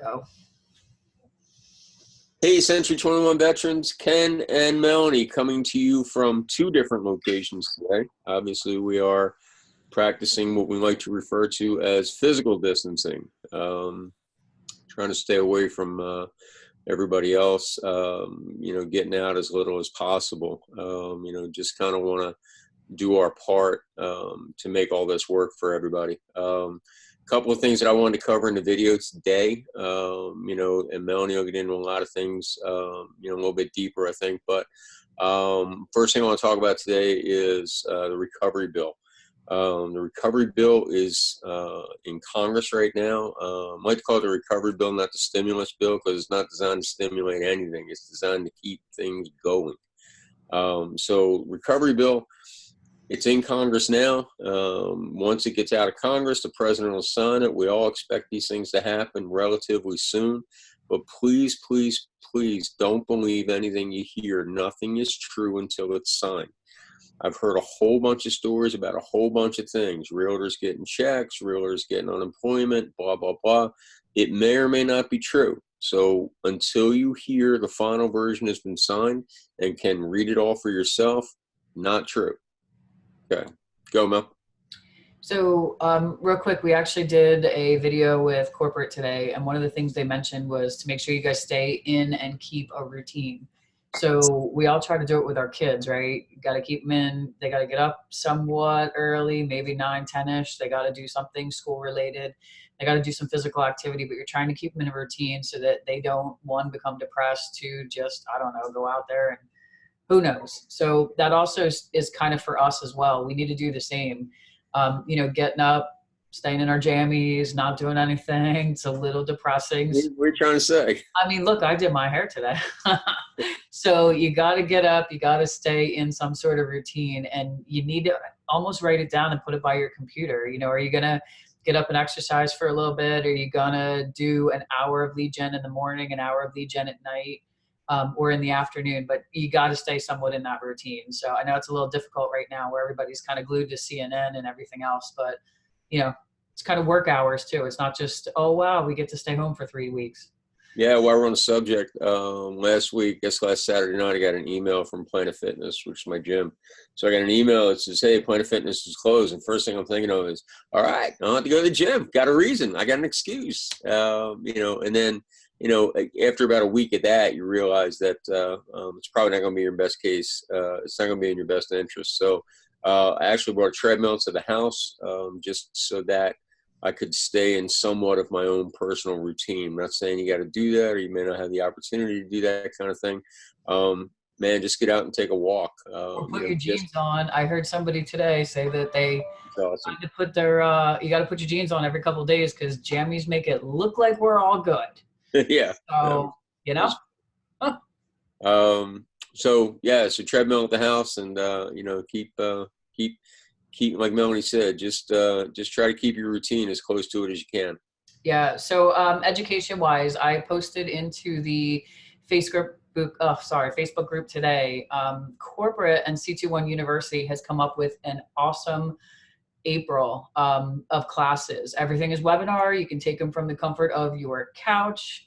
Go. Hey, C21 Veterans, Ken and Melanie coming to you from two different locations today. Obviously, we are practicing what we like to refer to as physical distancing, trying to stay away from everybody else, getting out as little as possible. Just kind of want to do our part to make all this work for everybody. Couple of things that I wanted to cover in the video today, and Melanie will get into a lot of things, a little bit deeper, I think. But first thing I want to talk about today is the recovery bill. The recovery bill is in Congress right now. I like to call it the recovery bill, not the stimulus bill, because it's not designed to stimulate anything. It's designed to keep things going. So recovery bill, it's in Congress now. Once it gets out of Congress, the president will sign it. We all expect these things to happen relatively soon. But please, please, please don't believe anything you hear. Nothing is true until it's signed. I've heard a whole bunch of stories about a whole bunch of things. Realtors getting checks, realtors getting unemployment, blah, blah, blah. It may or may not be true. So until you hear the final version has been signed and can read it all for yourself, not true. Okay, go Mel. So real quick, we actually did a video with corporate today, and one of the things they mentioned was to make sure you guys stay in and keep a routine. So we all try to do it with our kids, right? You got to keep them in. They got to get up somewhat early, maybe 9, 10-ish. They got to do something school related. They got to do some physical activity, but you're trying to keep them in a routine so that they don't, one, become depressed, two, just, I don't know, go out there and who knows? So that also is kind of for us as well. We need to do the same. Getting up, staying in our jammies, not doing anything. It's a little depressing. What are you trying to say? I mean, look, I did my hair today. So you got to get up. You got to stay in some sort of routine, and you need to almost write it down and put it by your computer. Are you going to get up and exercise for a little bit? Are you going to do an hour of lead gen in the morning, an hour of lead gen at night? Or in the afternoon, but you got to stay somewhat in that routine. So I know it's a little difficult right now where everybody's kind of glued to CNN and everything else, but it's kind of work hours too. It's not just, oh, wow, we get to stay home for 3 weeks. Yeah, while we're on the subject, last Saturday night, I got an email from Planet Fitness, which is my gym. So I got an email that says, hey, Planet Fitness is closed. And first thing I'm thinking of is, all right, I don't have to go to the gym. Got a reason. I got an excuse. And then, after about a week of that, you realize that it's probably not going to be your best case. It's not going to be in your best interest. So I actually brought a treadmill to the house just so that I could stay in somewhat of my own personal routine. I'm not saying you got to do that or you may not have the opportunity to do that kind of thing. Man, just get out and take a walk. Or put your jeans on. I heard somebody today say that they awesome. to put their, you got to put your jeans on every couple of days because jammies make it look like we're all good. Yeah. So, So treadmill at the house and, keep, like Melanie said, just try to keep your routine as close to it as you can. Yeah. So, education wise, I posted into the Facebook group today. Corporate and C21 University has come up with an awesome April of classes. Everything is webinar. You can take them from the comfort of your couch,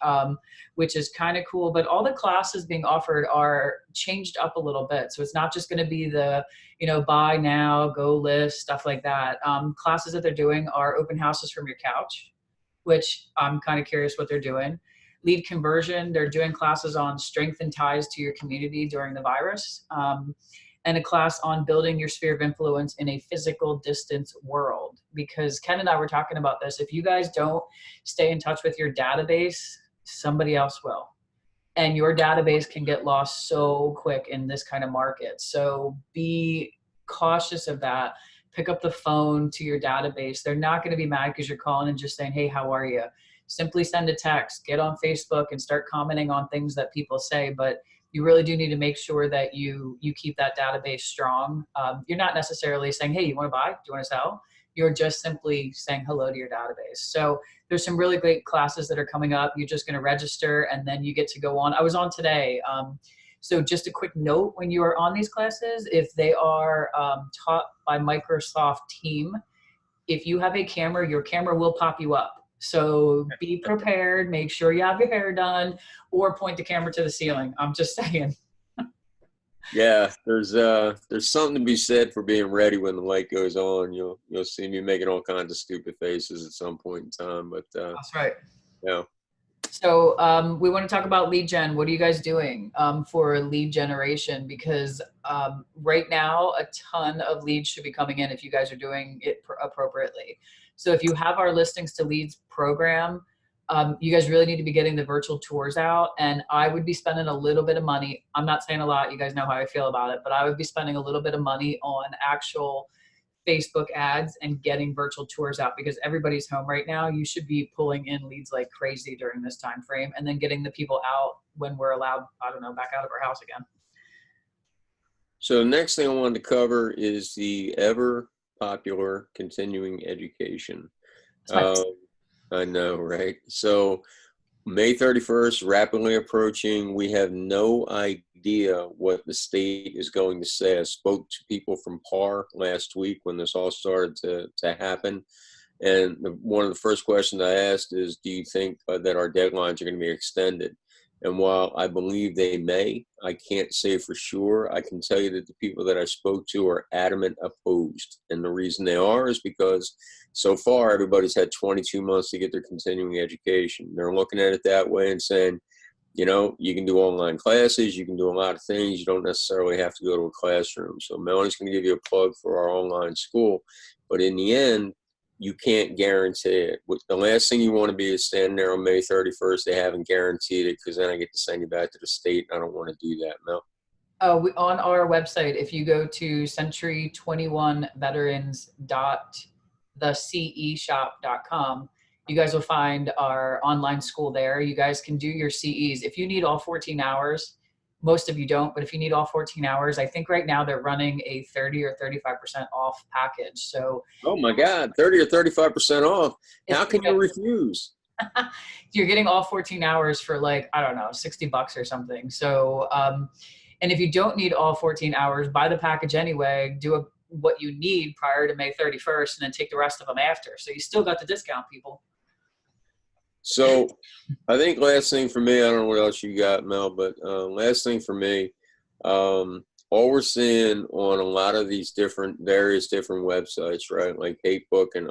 which is kind of cool. But all the classes being offered are changed up a little bit. So it's not just going to be the, buy now, go list, stuff like that. Classes that they're doing are open houses from your couch, which I'm kind of curious what they're doing. Lead conversion, they're doing classes on strength and ties to your community during the virus. And a class on building your sphere of influence in a physical distance world. Because Ken and I were talking about this. If you guys don't stay in touch with your database, somebody else will. And your database can get lost so quick in this kind of market. So be cautious of that. Pick up the phone to your database. They're not going to be mad because you're calling and just saying, hey, how are you? Simply send a text, get on Facebook and start commenting on things that people say. But you really do need to make sure that you keep that database strong. You're not necessarily saying, hey, you want to buy? Do you want to sell? You're just simply saying hello to your database. So there's some really great classes that are coming up. You're just going to register and then you get to go on. I was on today. So just a quick note, when you are on these classes, if they are taught by Microsoft Team, if you have a camera, your camera will pop you up. So be prepared, make sure you have your hair done, or point the camera to the ceiling. I'm just saying. Yeah, there's something to be said for being ready when the light goes on. You'll see me making all kinds of stupid faces at some point in time, but That's right. yeah. So we want to talk about lead gen. What are you guys doing for lead generation? Because right now, a ton of leads should be coming in if you guys are doing it appropriately. So if you have our listings to leads program, you guys really need to be getting the virtual tours out. And I would be spending a little bit of money. I'm not saying a lot. You guys know how I feel about it, but I would be spending a little bit of money on actual Facebook ads and getting virtual tours out, because everybody's home right now. You should be pulling in leads like crazy during this time frame, and then getting the people out when we're allowed, I don't know, back out of our house again. So the next thing I wanted to cover is the ever popular continuing education. I know, right? So May 31st, rapidly approaching. We have no idea what the state is going to say. I spoke to people from PAR last week when this all started to happen. And one of the first questions I asked is, do you think that our deadlines are going to be extended? And while I believe they may, I can't say for sure. I can tell you that the people that I spoke to are adamant opposed. And the reason they are is because so far everybody's had 22 months to get their continuing education. They're looking at it that way and saying, you know, you can do online classes, you can do a lot of things. You don't necessarily have to go to a classroom. So Melanie's going to give you a plug for our online school. But in the end, you can't guarantee it. The last thing you want to be is standing there on May 31st. They haven't guaranteed it, because then I get to send you back to the state. I don't want to do that, Mel. On our website, if you go to C21 Veterans.theceshop.com, you guys will find our online school there. You guys can do your CEs. If you need all 14 hours, most of you don't, but if you need all 14 hours, I think right now they're running a 30 or 35% off package. So, oh my God, 30 or 35% off. How can you refuse? You're getting all 14 hours for like, I don't know, $60 or something. So, and if you don't need all 14 hours, buy the package anyway, do what you need prior to May 31st, and then take the rest of them after. So you still got the discount, people. So I think last thing for me, I don't know what else you got, Mel, but last thing for me, all we're seeing on a lot of these various different websites, right? Like Facebook and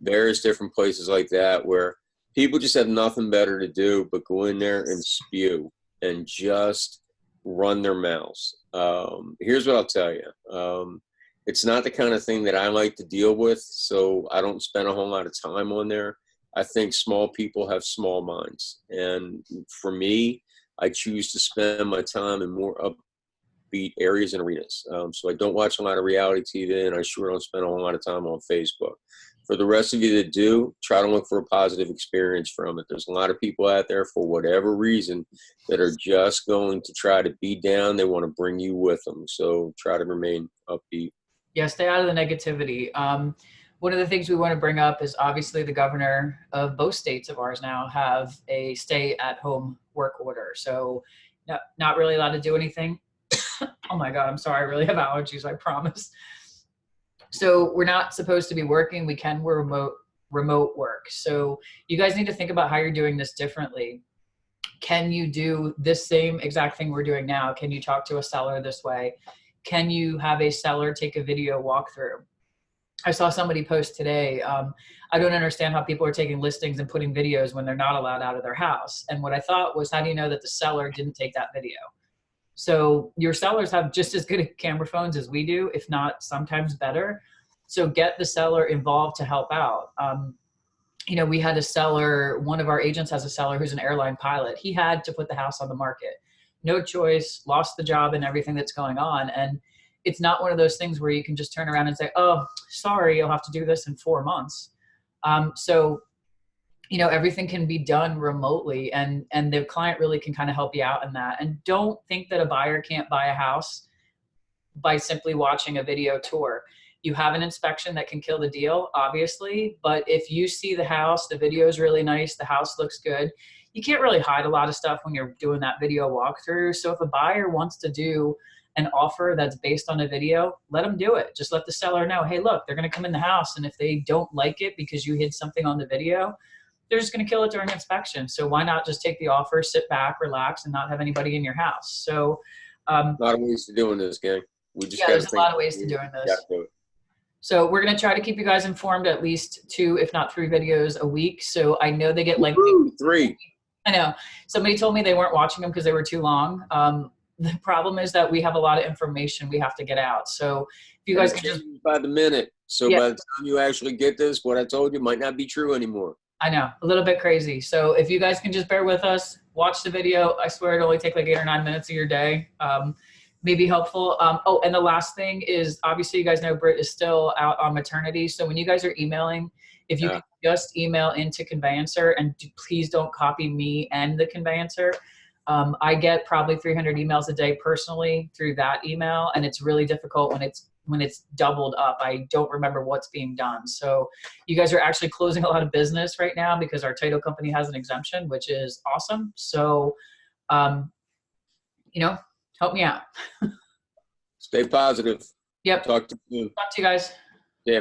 various different places like that, where people just have nothing better to do but go in there and spew and just run their mouths. Here's what I'll tell you. It's not the kind of thing that I like to deal with, so I don't spend a whole lot of time on there. I think small people have small minds. And for me, I choose to spend my time in more upbeat areas and arenas. So I don't watch a lot of reality TV, and I sure don't spend a whole lot of time on Facebook. For the rest of you that do, try to look for a positive experience from it. There's a lot of people out there, for whatever reason, that are just going to try to be down. They want to bring you with them. So try to remain upbeat. Yeah, stay out of the negativity. One of the things we want to bring up is obviously the governor of both states of ours now have a stay-at-home work order. So not really allowed to do anything. Oh my God, I'm sorry. I really have allergies, I promise. So we're not supposed to be working. We can remote work. So you guys need to think about how you're doing this differently. Can you do this same exact thing we're doing now? Can you talk to a seller this way? Can you have a seller take a video walkthrough? I saw somebody post today. I don't understand how people are taking listings and putting videos when they're not allowed out of their house. And what I thought was, how do you know that the seller didn't take that video? So your sellers have just as good at camera phones as we do, if not sometimes better. So get the seller involved to help out. You know, we had a seller, one of our agents has a seller who's an airline pilot. He had to put the house on the market. No choice, lost the job and everything that's going on. And it's not one of those things where you can just turn around and say, oh, sorry, you'll have to do this in 4 months. So, you know, everything can be done remotely, and the client really can kind of help you out in that. And don't think that a buyer can't buy a house by simply watching a video tour. You have an inspection that can kill the deal, obviously, but if you see the house, the video is really nice, the house looks good, you can't really hide a lot of stuff when you're doing that video walkthrough. So if a buyer wants to do an offer that's based on a video, let them do it. Just let the seller know, hey, look, they're going to come in the house, and if they don't like it because you hid something on the video, they're just going to kill it during inspection. So why not just take the offer, sit back, relax, and not have anybody in your house? So A lot of ways to doing this, gang. We just yeah, got to there's a think. lot of ways to doing this. So we're going to try to keep you guys informed at least 2, if not 3 videos a week. So I know they get lengthy. 3. I know. Somebody told me they weren't watching them because they were too long. The problem is that we have a lot of information we have to get out. So if you guys can just by the minute. So by the time you actually get this, what I told you might not be true anymore. I know, a little bit crazy. So if you guys can just bear with us, watch the video. I swear it'll only take like 8 or 9 minutes of your day. May be helpful. Oh, and the last thing is, obviously you guys know Britt is still out on maternity. So when you guys are emailing, if you can just email into conveyancer, and please don't copy me and the conveyancer. I get probably 300 emails a day personally through that email, and it's really difficult when it's doubled up. I don't remember what's being done. So you guys are actually closing a lot of business right now because our title company has an exemption, which is awesome. So, you know, help me out. Stay positive. Yep. Talk to you soon. Talk to you guys. Yeah.